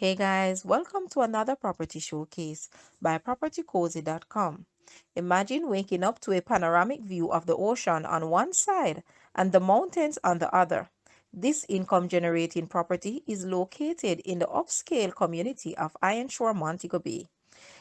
Hey guys, welcome to another property showcase by propertycozy.com. Imagine waking up to a panoramic view of the ocean on one side and the mountains on the other. This income generating property is located in the upscale community of Ironshore, Montego Bay.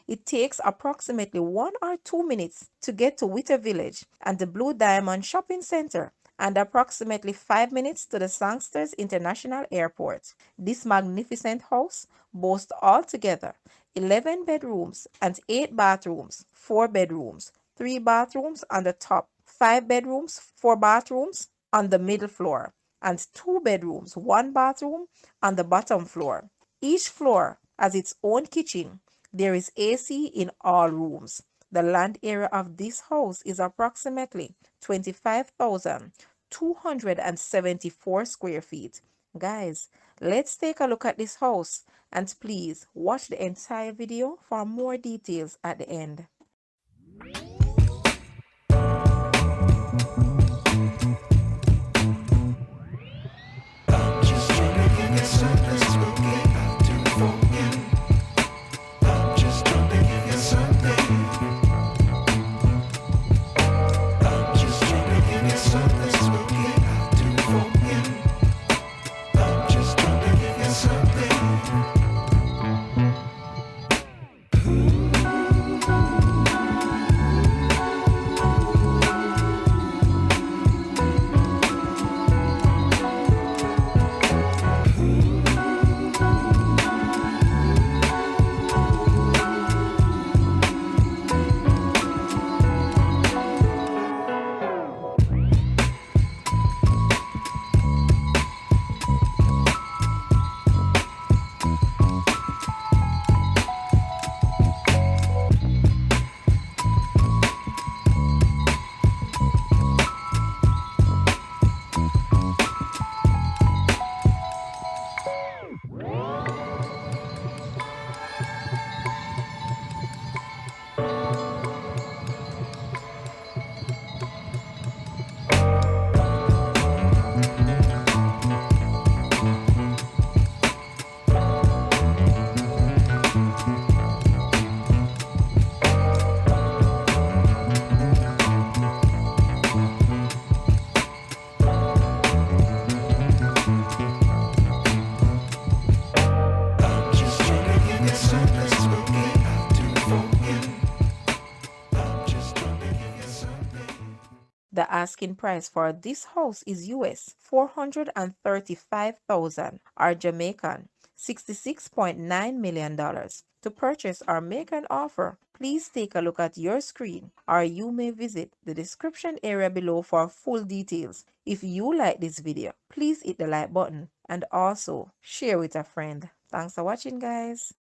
It takes approximately 1 or 2 minutes to get to Witter Village and the Blue Diamond Shopping Center, and approximately 5 minutes to the Sangsters International Airport. This magnificent house boasts altogether 11 bedrooms and 8 bathrooms, 4 bedrooms, 3 bathrooms on the top, 5 bedrooms, 4 bathrooms on the middle floor, and 2 bedrooms, 1 bathroom on the bottom floor. Each floor has its own kitchen. There is AC in all rooms. The land area of this house is approximately 25,274 square feet. Guys, let's take a look at this house, and please watch the entire video for more details at the end. The asking price for this house is US 435,000 or Jamaican $66.9 million. To purchase or make an offer, please take a look at your screen, or you may visit the description area below for full details. If you like this video, please hit the like button and also share with a friend. Thanks for watching, guys.